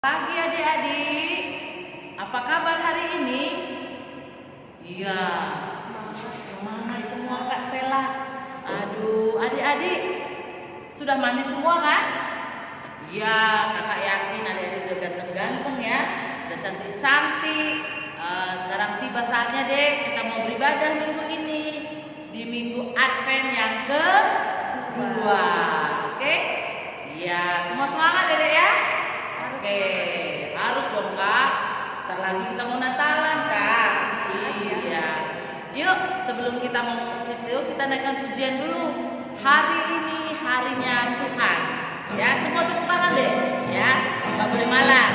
Pagi adik-adik, apa kabar hari ini? Iya, semangat semua Kak Sela. Aduh, adik-adik sudah mandi semua kan? Iya, kakak yakin adik-adik udah ganteng-ganteng ya, udah cantik-cantik. Sekarang tiba saatnya deh kita mau beribadah minggu ini di minggu Advent yang kedua. Oke? Iya, semua semangat deh ya. Oke, harus dong Kak. Ntar lagi kita mau Natalan Kak. Iya. Yuk, sebelum kita mau itu kita naikkan pujian dulu. Hari ini harinya Tuhan. Ya, semua tepuk tangan deh. Ya, nggak boleh malas.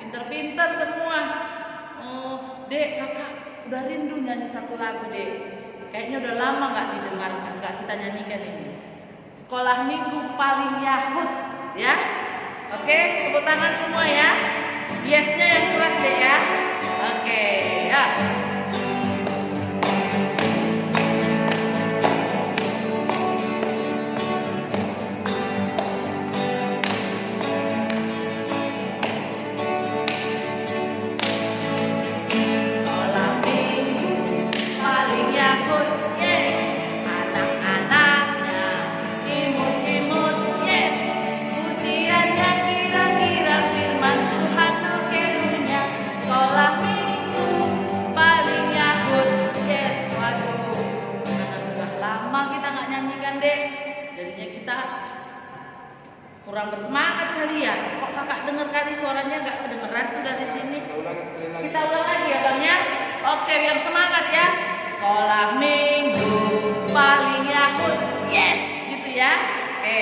Pinter-pinter semua. Dek, kakak udah rindu nyanyi satu lagu dek. Kayaknya udah lama nggak didengarkan, nggak kita nyanyikan ini. Sekolah Minggu Paling Yahut, ya. Oke, tepuk tangan semua ya. Yes-nya yang keras deh ya. Oke, ya. Jadinya kita kurang bersemangat kali ya. Kok kakak dengar kali suaranya nggak kedengeran tuh dari sini. Kita ulang lagi ya bang ya. Oke, biar semangat ya. Sekolah Minggu Paling Yahut, yes, gitu ya. Oke.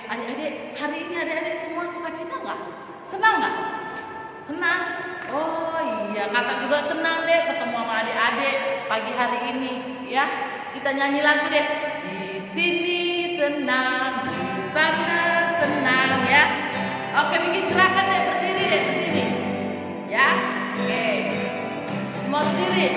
Adik-adik, hari ini adik-adik semua sukacita nggak? Senang nggak? Senang? Oh iya, kakak juga senang deh ketemu sama adik-adik pagi hari ini, ya. Kita nyanyi lagu deh. Di sini senang, di sana senang, ya. Oke, bikin gerakan deh, berdiri deh, berdiri, ya. Oke, semua berdiri.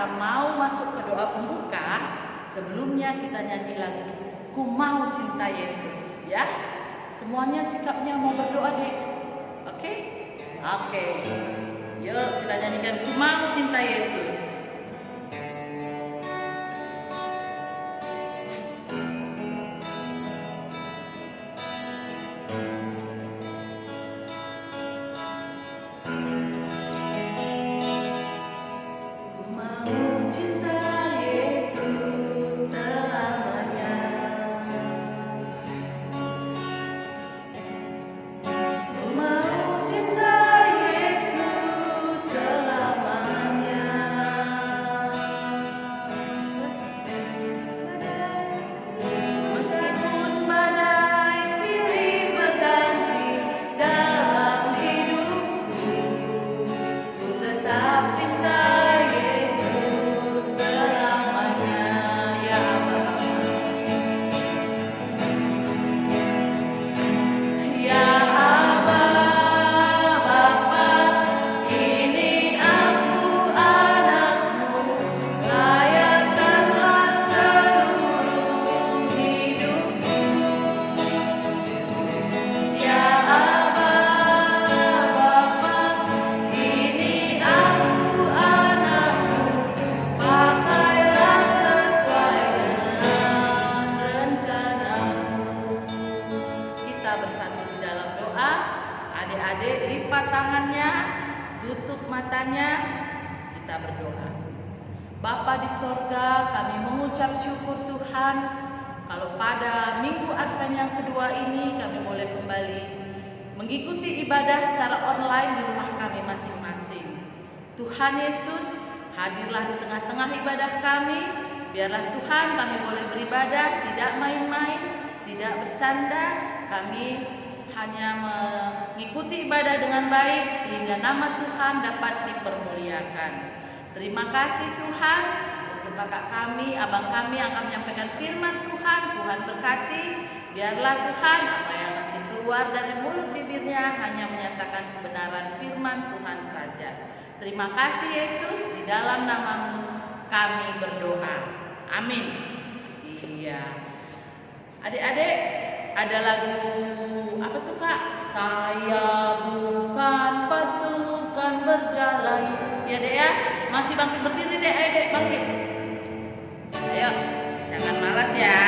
kita mau masuk ke doa pembuka, sebelumnya kita nyanyi lagu Ku Mau Cinta Yesus, ya. Semuanya sikapnya mau berdoa, Dek. Oke? Oke. Yuk kita nyanyikan Ku Mau Cinta Yesus. Adik-adik lipat tangannya, tutup matanya, kita berdoa. Bapa di sorga, kami mengucap syukur Tuhan, kalau pada minggu Advent yang kedua ini kami boleh kembali mengikuti ibadah secara online di rumah kami masing-masing. Tuhan Yesus, hadirlah di tengah-tengah ibadah kami. Biarlah Tuhan kami boleh beribadah, tidak main-main, tidak bercanda. Kami hanya mengikuti ibadah dengan baik sehingga nama Tuhan dapat dipermuliakan. Terima kasih Tuhan untuk kakak kami, abang kami yang akan menyampaikan firman Tuhan. Tuhan berkati. Biarlah Tuhan apa yang nanti keluar dari mulut bibirnya hanya menyatakan kebenaran firman Tuhan saja. Terima kasih Yesus, di dalam nama-Mu kami berdoa. Amin. Iya. Adik-adik, ada lagu apa tuh Kak? Saya bukan pasukan berjalan. Ya Dek ya, masih bangkit berdiri Dek, ayo Dek bangkit. Ayo, jangan malas ya.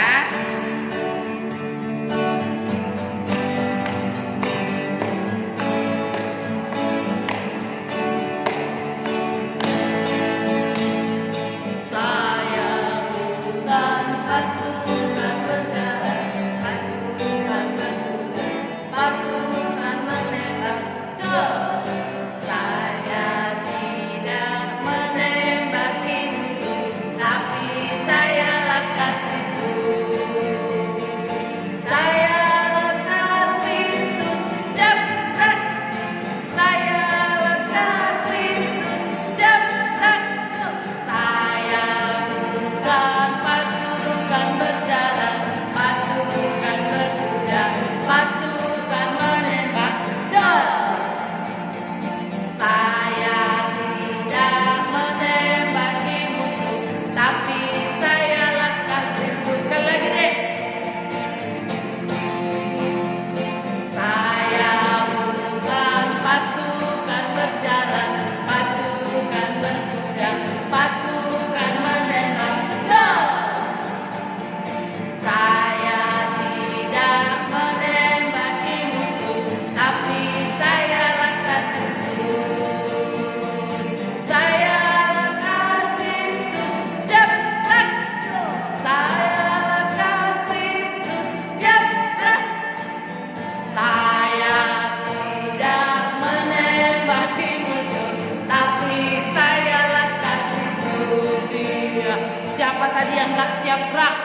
Siapa tadi yang gak siap gerak?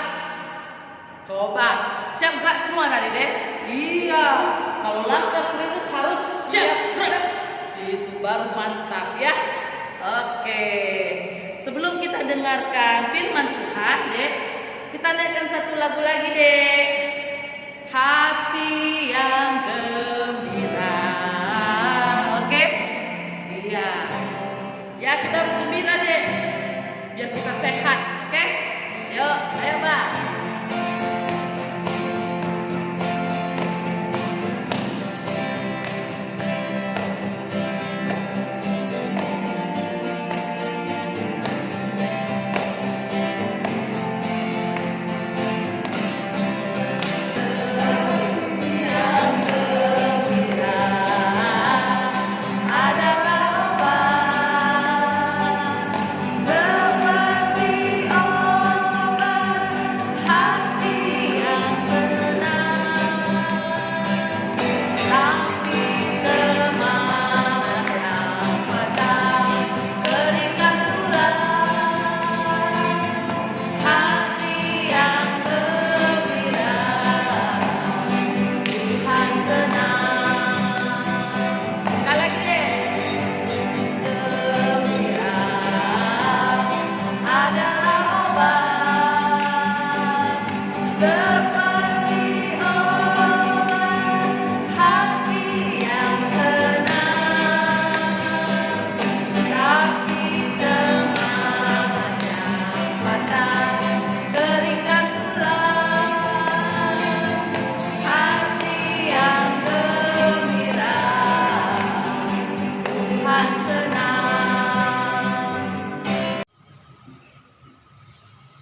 Coba, siap gerak semua tadi deh? Iya, kalau Laskar Kristus harus siap gerak. Itu baru mantap ya. Oke, sebelum kita dengarkan firman Tuhan deh, kita naikkan satu lagu lagi deh. Hati yang gembira. Oke? Iya. Ya kita harus gembira deh. kita sehat, oke? Yuk, ayo Bang.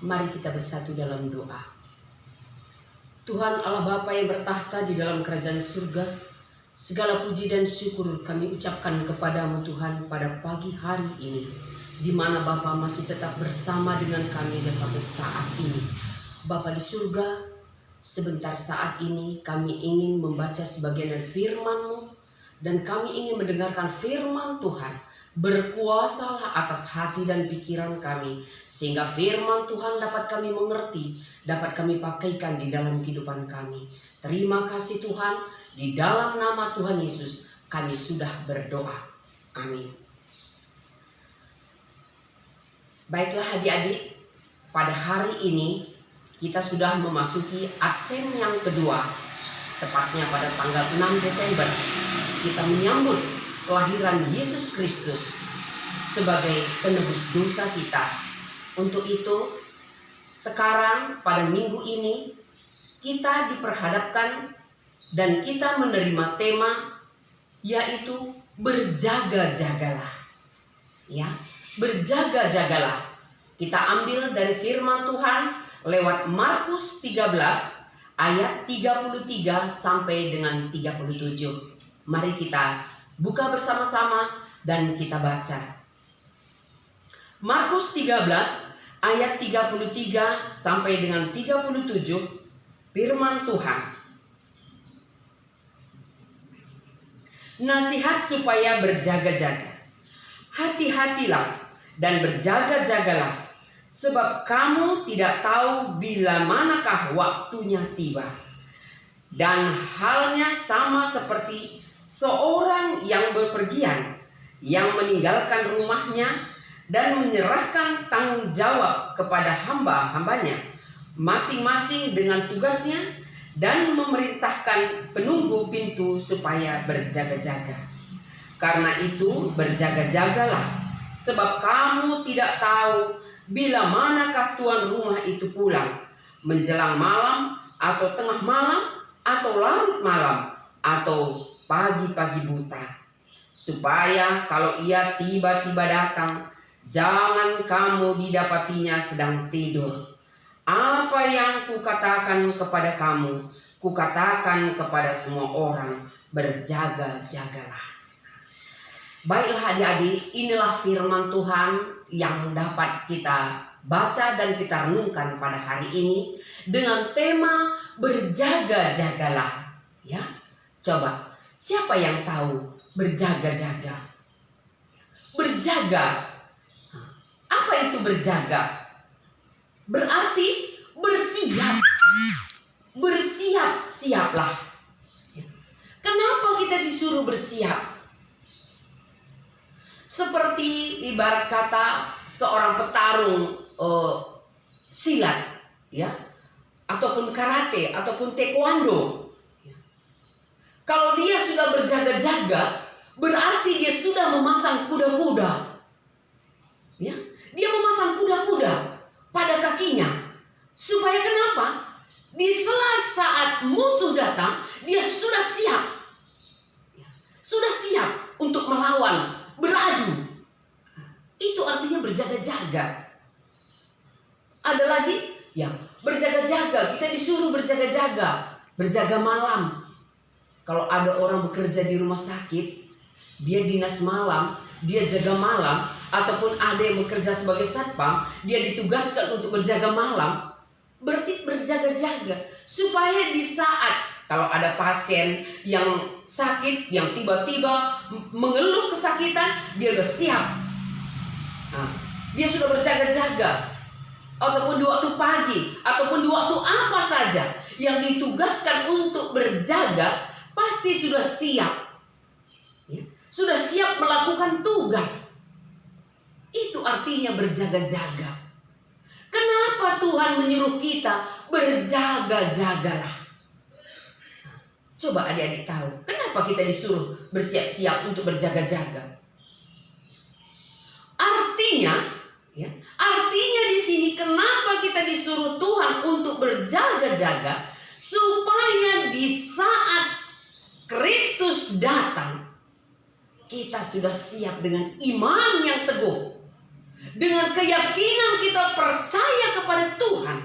Mari kita bersatu dalam doa. Tuhan Allah Bapa yang bertahta di dalam kerajaan surga, segala puji dan syukur kami ucapkan kepadamu Tuhan pada pagi hari ini, di mana Bapa masih tetap bersama dengan kami sampai saat ini. Bapa di surga, sebentar saat ini kami ingin membaca sebagian dari firman-Mu, dan kami ingin mendengarkan firman Tuhan. Berkuasalah atas hati dan pikiran kami, sehingga firman Tuhan dapat kami mengerti, dapat kami pakaikan di dalam kehidupan kami. Terima kasih Tuhan, di dalam nama Tuhan Yesus kami sudah berdoa. Amin. Baiklah adik-adik, pada hari ini kita sudah memasuki Advent yang kedua, tepatnya pada tanggal 6 Desember. Kita menyambut kelahiran Yesus Kristus sebagai penebus dosa kita. Untuk itu, sekarang pada minggu ini kita diperhadapkan dan kita menerima tema, yaitu berjaga-jagalah. Ya, berjaga-jagalah. Kita ambil dari firman Tuhan lewat Markus 13 ayat 33 sampai dengan 37. Mari kita buka bersama-sama dan kita baca. Markus 13 ayat 33 sampai dengan 37, firman Tuhan. Nasihat supaya berjaga-jaga. Hati-hatilah dan berjaga-jagalah, sebab kamu tidak tahu bila manakah waktunya tiba. Dan halnya sama seperti seorang yang bepergian, yang meninggalkan rumahnya dan menyerahkan tanggung jawab kepada hamba-hambanya, masing-masing dengan tugasnya, dan memerintahkan penunggu pintu supaya berjaga-jaga. Karena itu berjaga-jagalah, sebab kamu tidak tahu bila manakah tuan rumah itu pulang, menjelang malam, atau tengah malam, atau larut malam, atau pagi-pagi buta, supaya kalau ia tiba-tiba datang, jangan kamu didapatinya sedang tidur. Apa yang kukatakan kepada kamu, kukatakan kepada semua orang, berjaga-jagalah. Baiklah adik-adik, inilah firman Tuhan yang dapat kita baca dan kita renungkan pada hari ini dengan tema berjaga-jagalah. Ya, coba. Siapa yang tahu berjaga-jaga? Berjaga. Apa itu berjaga? Berarti bersiap. Bersiap-siaplah. Kenapa kita disuruh bersiap? Seperti ibarat kata seorang petarung silat, ya, ataupun karate, ataupun taekwondo. Kalau dia sudah berjaga-jaga, berarti dia sudah memasang kuda-kuda. Ya, Dia memasang kuda-kuda pada kakinya. Supaya kenapa? Di saat musuh datang, dia sudah siap. Sudah siap untuk melawan, beradu. Itu artinya berjaga-jaga. Ada lagi? Ya, berjaga-jaga. Kita disuruh berjaga-jaga. Berjaga malam. Kalau ada orang bekerja di rumah sakit, dia dinas malam, dia jaga malam, ataupun ada yang bekerja sebagai satpam, dia ditugaskan untuk berjaga malam. Berarti berjaga-jaga supaya di saat kalau ada pasien yang sakit, yang tiba-tiba mengeluh kesakitan, dia sudah siap. Nah, dia sudah berjaga-jaga. Ataupun di waktu pagi, ataupun di waktu apa saja yang ditugaskan untuk berjaga, pasti sudah siap. Ya, sudah siap melakukan tugas. Itu artinya berjaga-jaga. Kenapa Tuhan menyuruh kita berjaga-jagalah? Coba adik-adik tahu, kenapa kita disuruh bersiap-siap untuk berjaga-jaga? Artinya di sini kenapa kita disuruh Tuhan untuk berjaga-jaga? Supaya di saat Kristus datang, kita sudah siap dengan iman yang teguh. Dengan keyakinan kita percaya kepada Tuhan.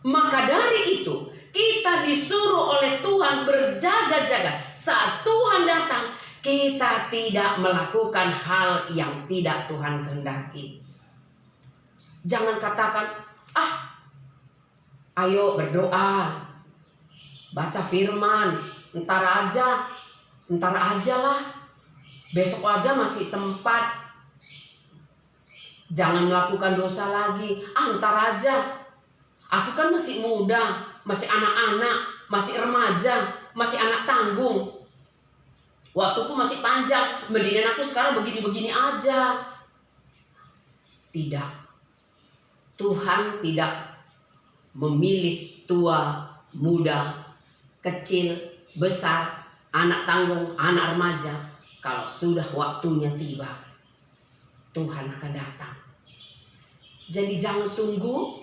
Maka dari itu kita disuruh oleh Tuhan berjaga-jaga. Saat Tuhan datang, kita tidak melakukan hal yang tidak Tuhan kehendaki. Jangan katakan, ayo berdoa, baca firman, entar aja lah, besok aja masih sempat. Jangan melakukan dosa lagi. Entar aja. Aku kan masih muda, masih anak-anak, masih remaja, masih anak tanggung. Waktuku masih panjang, mendingan aku sekarang begini-begini aja. Tidak. Tuhan tidak memilih tua, muda, kecil, besar, anak tanggung, anak remaja. Kalau sudah waktunya tiba, Tuhan akan datang. Jadi jangan tunggu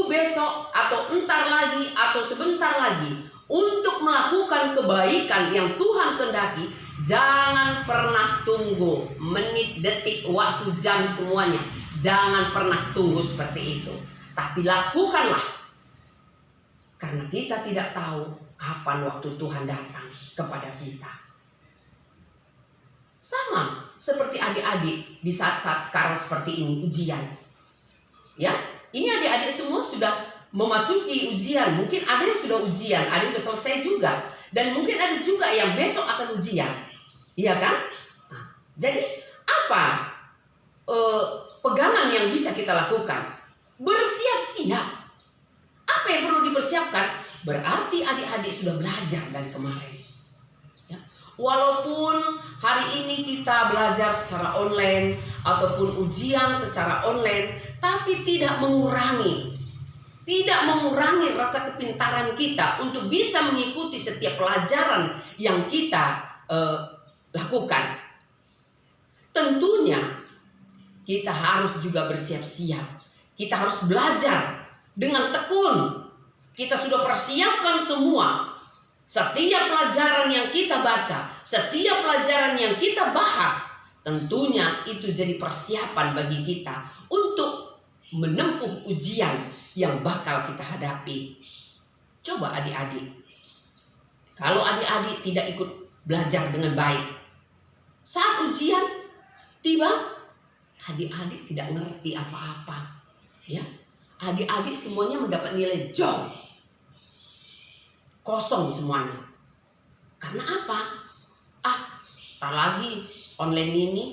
besok atau entar lagi atau sebentar lagi untuk melakukan kebaikan yang Tuhan kehendaki. Jangan pernah tunggu menit, detik, waktu, jam, semuanya. Jangan pernah tunggu seperti itu. Tapi lakukanlah. Karena kita tidak tahu kapan waktu Tuhan datang kepada kita. Sama seperti adik-adik di saat-saat sekarang seperti ini, ujian. Ya, ini adik-adik semua sudah memasuki ujian. Mungkin ada yang sudah ujian, ada yang sudah selesai juga. Dan mungkin ada juga yang besok akan ujian. Iya kan? Nah, jadi apa pegangan yang bisa kita lakukan? Bersiap-siap. Apa yang perlu dipersiapkan? Berarti adik-adik sudah belajar dari kemarin. Ya. Walaupun hari ini kita belajar secara online ataupun ujian secara online, tapi tidak mengurangi rasa kepintaran kita untuk bisa mengikuti setiap pelajaran yang kita lakukan. Tentunya kita harus juga bersiap-siap. Kita harus belajar dengan tekun. Kita sudah persiapkan semua. Setiap pelajaran yang kita baca, setiap pelajaran yang kita bahas, tentunya itu jadi persiapan bagi kita untuk menempuh ujian yang bakal kita hadapi. Coba adik-adik, kalau adik-adik tidak ikut belajar dengan baik, saat ujian tiba, adik-adik tidak ngerti apa-apa. Ya, adik-adik semuanya mendapat nilai jong, kosong semuanya. Karena apa? Tar lagi online ini,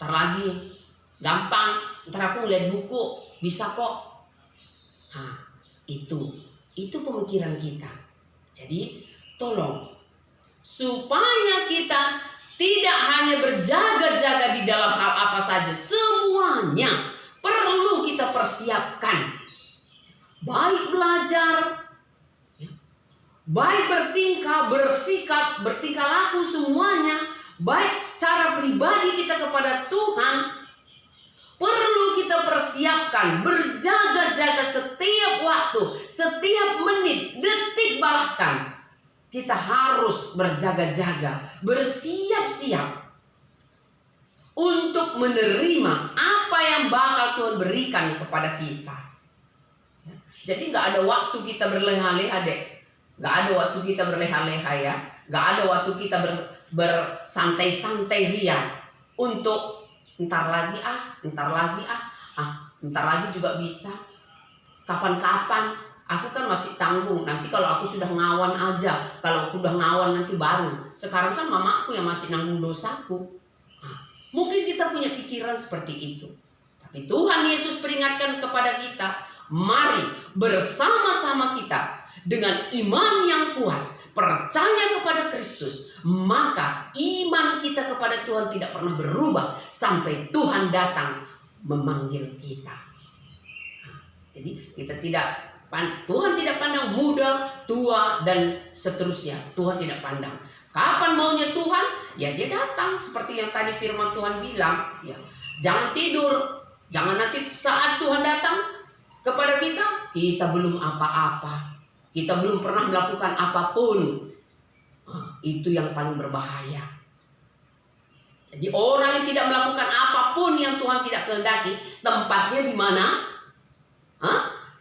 tar lagi gampang, ntar aku ngeliat buku, bisa kok. Nah, itu pemikiran kita. Jadi tolong supaya kita tidak hanya berjaga-jaga di dalam hal apa saja, semuanya perlu kita persiapkan. Baik belajar, baik bertingkah, bersikap, bertingkah laku, semuanya baik secara pribadi kita kepada Tuhan, perlu kita persiapkan, berjaga-jaga setiap waktu, setiap menit, detik bahkan. Kita harus berjaga-jaga, bersiap-siap untuk menerima apa yang bakal Tuhan berikan kepada kita. Jadi gak ada waktu kita berleha-leha dek. Gak ada waktu kita berleha-leha ya. Gak ada waktu kita bersantai-santai ria untuk ntar lagi juga bisa. Kapan-kapan, aku kan masih tanggung. Nanti kalau aku sudah ngawan aja. Kalau aku udah ngawan nanti baru. Sekarang kan mamaku yang masih nanggung dosaku. Mungkin kita punya pikiran seperti itu. Tapi Tuhan Yesus peringatkan kepada kita, mari bersama-sama kita dengan iman yang kuat, percaya kepada Kristus, maka iman kita kepada Tuhan tidak pernah berubah sampai Tuhan datang memanggil kita. Jadi Tuhan tidak pandang muda, tua, dan seterusnya. Tuhan tidak pandang. Kapan maunya Tuhan? Ya dia datang. Seperti yang tadi firman Tuhan bilang. Ya, jangan tidur. Jangan nanti saat Tuhan datang kepada kita belum apa-apa. Kita belum pernah melakukan apapun. Itu yang paling berbahaya. Jadi orang yang tidak melakukan apapun yang Tuhan tidak kehendaki, tempatnya di mana?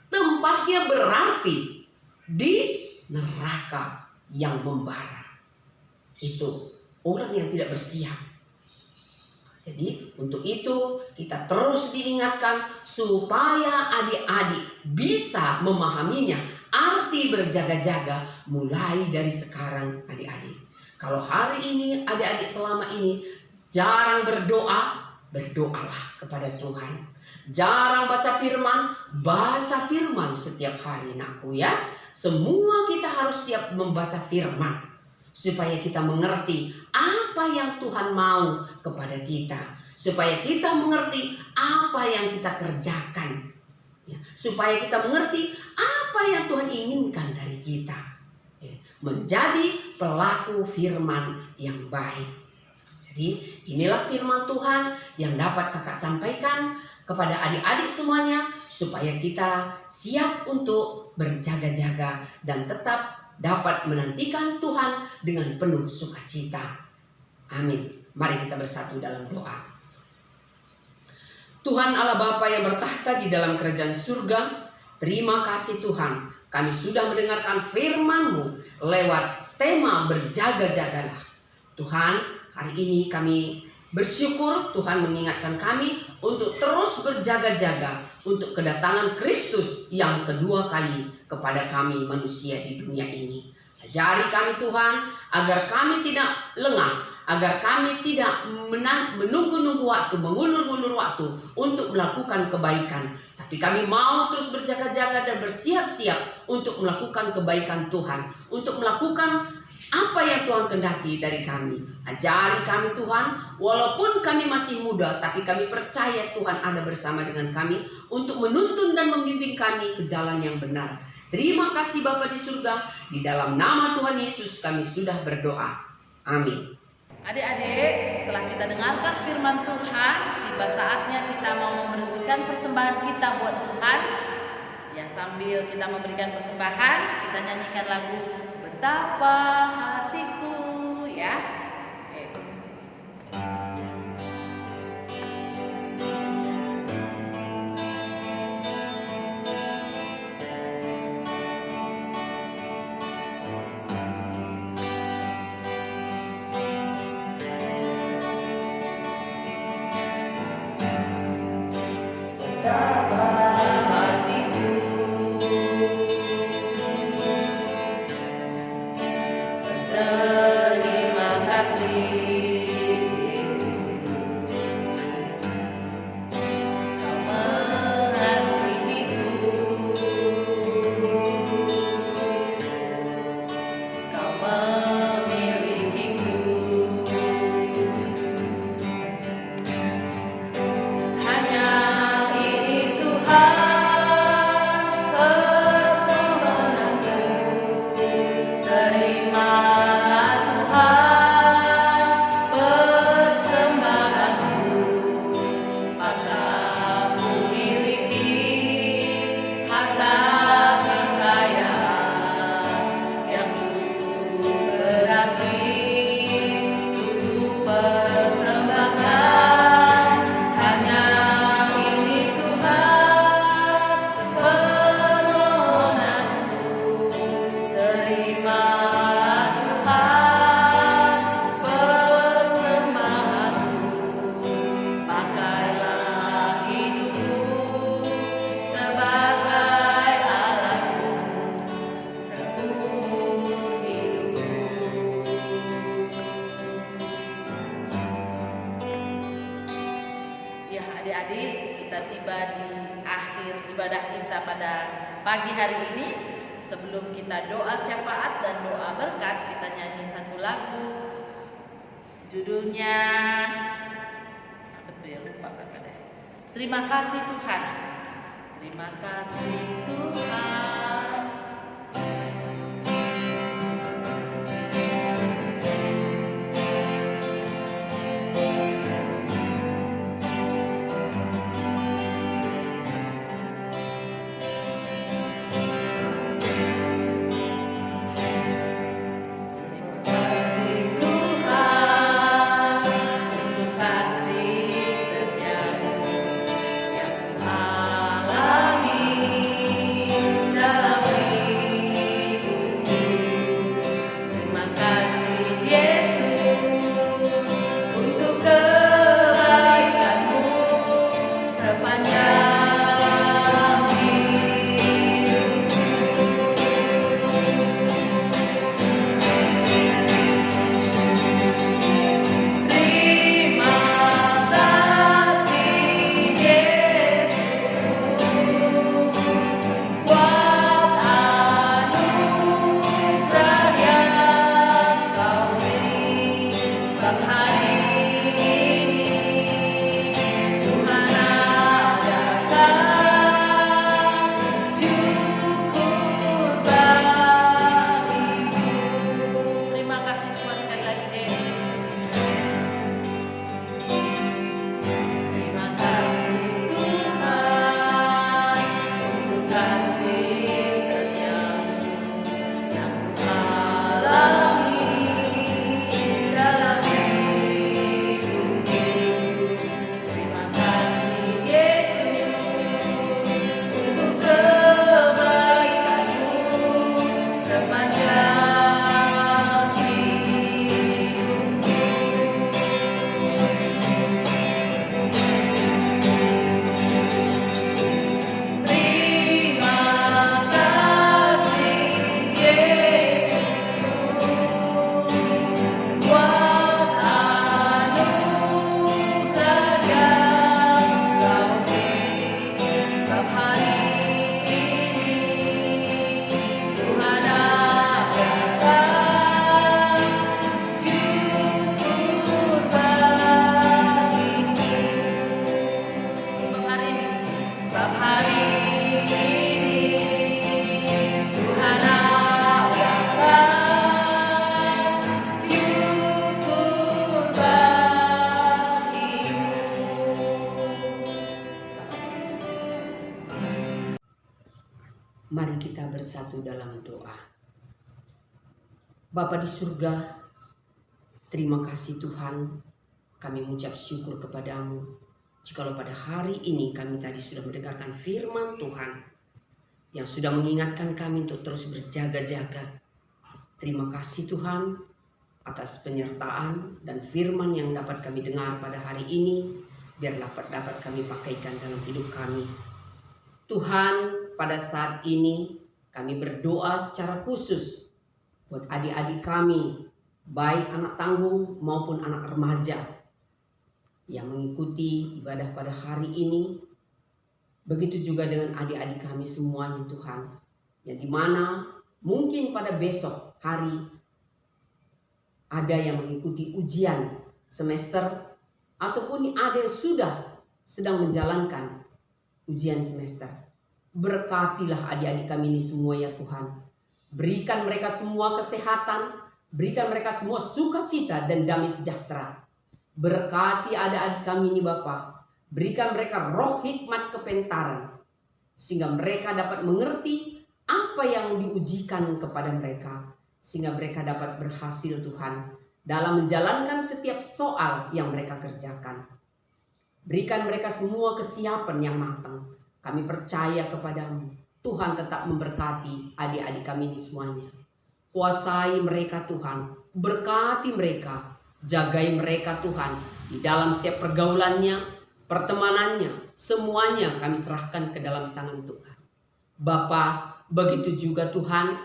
Tempatnya berarti di neraka yang membara. Itu orang yang tidak bersiap. Jadi untuk itu kita terus diingatkan supaya adik-adik bisa memahaminya. Arti berjaga-jaga mulai dari sekarang adik-adik. Kalau hari ini adik-adik selama ini jarang berdoa, berdoalah kepada Tuhan. Jarang baca firman setiap hari nakku ya. Semua kita harus siap membaca firman. Supaya kita mengerti apa yang Tuhan mau kepada kita. Supaya kita mengerti apa yang kita kerjakan. Ya, supaya kita mengerti apa yang Tuhan inginkan dari kita. Ya, menjadi pelaku firman yang baik. Jadi inilah firman Tuhan yang dapat kakak sampaikan kepada adik-adik semuanya. Supaya kita siap untuk berjaga-jaga dan tetap dapat menantikan Tuhan dengan penuh sukacita. Amin. Mari kita bersatu dalam doa. Tuhan Allah Bapa yang bertahta di dalam kerajaan surga, terima kasih Tuhan. Kami sudah mendengarkan firman-Mu lewat tema berjaga-jagalah. Tuhan, hari ini kami bersyukur Tuhan mengingatkan kami untuk terus berjaga-jaga untuk kedatangan Kristus yang kedua kali kepada kami manusia di dunia ini. Ajari kami Tuhan agar kami tidak lengah, agar kami tidak menunggu-nunggu waktu, mengulur-ulur waktu untuk melakukan kebaikan. Tapi kami mau terus berjaga-jaga dan bersiap-siap untuk melakukan kebaikan Tuhan, untuk melakukan apa yang Tuhan kehendaki dari kami. Ajari kami Tuhan, walaupun kami masih muda, tapi kami percaya Tuhan ada bersama dengan kami untuk menuntun dan membimbing kami ke jalan yang benar. Terima kasih Bapa di surga, di dalam nama Tuhan Yesus kami sudah berdoa. Amin. Adik-adik, setelah kita dengarkan firman Tuhan, tiba saatnya kita mau memberikan persembahan kita buat Tuhan. Ya, sambil kita memberikan persembahan, kita nyanyikan lagu Betapa Hatiku, ya. Terima kasih. di akhir ibadah kita pada pagi hari ini. Sebelum kita doa syafaat dan doa berkat, kita nyanyi satu lagu. Judulnya apa tuh ya, lupa kakak deh. Terima kasih Tuhan. Terima kasih Tuhan. Mari kita bersatu dalam doa. Bapa di surga, terima kasih Tuhan, kami mengucap syukur kepadamu. Jikalau pada hari ini kami tadi sudah mendengarkan firman Tuhan yang sudah mengingatkan kami untuk terus berjaga-jaga. Terima kasih Tuhan atas penyertaan dan firman yang dapat kami dengar pada hari ini, biar dapat kami pakaikan dalam hidup kami. Tuhan, pada saat ini kami berdoa secara khusus buat adik-adik kami, baik anak tanggung maupun anak remaja yang mengikuti ibadah pada hari ini. Begitu juga dengan adik-adik kami semuanya Tuhan, yang dimana mungkin pada besok hari ada yang mengikuti ujian semester, ataupun ada yang sudah sedang menjalankan ujian semester. Berkatilah adik-adik kami ini semua ya Tuhan. Berikan mereka semua kesehatan, berikan mereka semua sukacita dan damai sejahtera. Berkati adik-adik kami ini Bapa, berikan mereka roh hikmat kepintaran, sehingga mereka dapat mengerti apa yang diujikan kepada mereka, sehingga mereka dapat berhasil Tuhan dalam menjalankan setiap soal yang mereka kerjakan. Berikan mereka semua kesiapan yang matang. Kami percaya kepadamu. Tuhan tetap memberkati adik-adik kami ini semuanya. Kuasai mereka Tuhan. Berkati mereka. Jagai mereka Tuhan. Di dalam setiap pergaulannya, pertemanannya, semuanya kami serahkan ke dalam tangan Tuhan. Bapa, begitu juga Tuhan.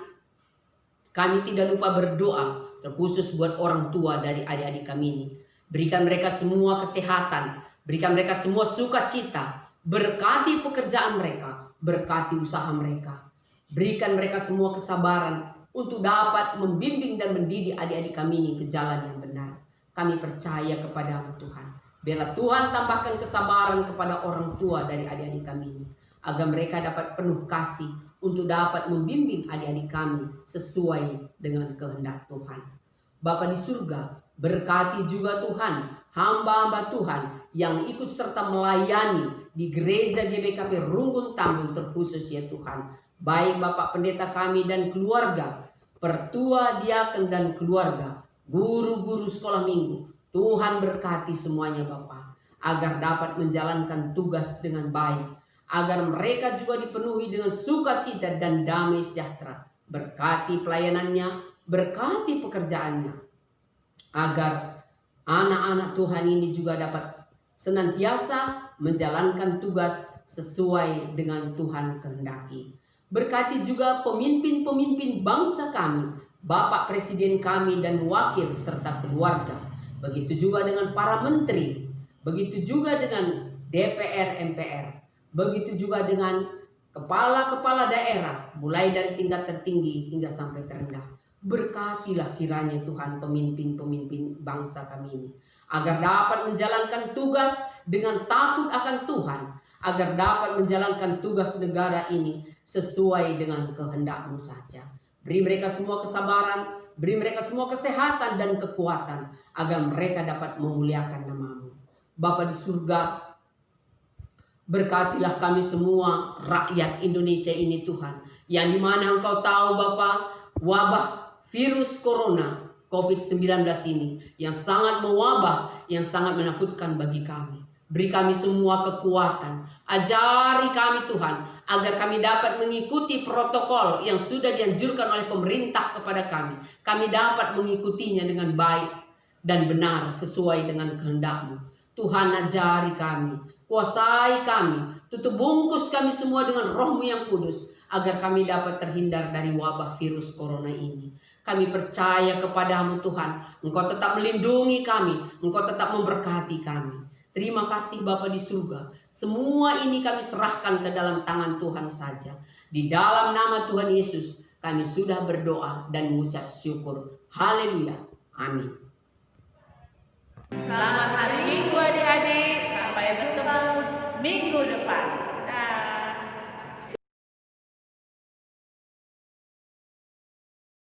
Kami tidak lupa berdoa. Terkhusus buat orang tua dari adik-adik kami ini. Berikan mereka semua kesehatan. Berikan mereka semua sukacita. Berkati pekerjaan mereka, berkati usaha mereka. Berikan mereka semua kesabaran untuk dapat membimbing dan mendidik adik-adik kami ini ke jalan yang benar. Kami percaya kepadamu Tuhan. Biarlah Tuhan tambahkan kesabaran kepada orang tua dari adik-adik kami ini, agar mereka dapat penuh kasih untuk dapat membimbing adik-adik kami sesuai dengan kehendak Tuhan. Bapa di surga, berkati juga Tuhan hamba-hamba Tuhan yang ikut serta melayani di gereja GBKP Runggun Tambun terkhusus ya Tuhan. Baik Bapak Pendeta kami dan keluarga, pertua, diaken dan keluarga, guru-guru sekolah minggu. Tuhan berkati semuanya Bapak, agar dapat menjalankan tugas dengan baik, agar mereka juga dipenuhi dengan sukacita dan damai sejahtera. Berkati pelayanannya, berkati pekerjaannya, agar anak-anak Tuhan ini juga dapat senantiasa menjalankan tugas sesuai dengan Tuhan kehendaki. Berkati juga pemimpin-pemimpin bangsa kami, Bapak Presiden kami dan wakil serta keluarga. Begitu juga dengan para menteri, begitu juga dengan DPR, MPR, begitu juga dengan kepala-kepala daerah, mulai dari tingkat tertinggi hingga sampai terendah. Berkatilah kiranya Tuhan pemimpin-pemimpin bangsa kami ini, agar dapat menjalankan tugas dengan takut akan Tuhan, agar dapat menjalankan tugas negara ini sesuai dengan kehendak-Mu saja. Beri mereka semua kesabaran, beri mereka semua kesehatan dan kekuatan, agar mereka dapat memuliakan nama-Mu. Bapa di surga, berkatilah kami semua rakyat Indonesia ini Tuhan, yang dimana Engkau tahu Bapa, wabah virus corona COVID-19 ini yang sangat mewabah, yang sangat menakutkan bagi kami. Beri kami semua kekuatan, ajari kami Tuhan, agar kami dapat mengikuti protokol yang sudah dianjurkan oleh pemerintah kepada kami. Kami dapat mengikutinya dengan baik dan benar sesuai dengan kehendak-Mu. Tuhan ajari kami, kuasai kami, tutup bungkus kami semua dengan Roh-Mu yang kudus, agar kami dapat terhindar dari wabah virus corona ini. Kami percaya kepadamu Tuhan, Engkau tetap melindungi kami, Engkau tetap memberkati kami. Terima kasih Bapa di surga. Semua ini kami serahkan ke dalam tangan Tuhan saja. Di dalam nama Tuhan Yesus kami sudah berdoa dan mengucap syukur. Haleluya. Amin. Selamat hari Minggu adik-adik. Sampai bertemu minggu depan.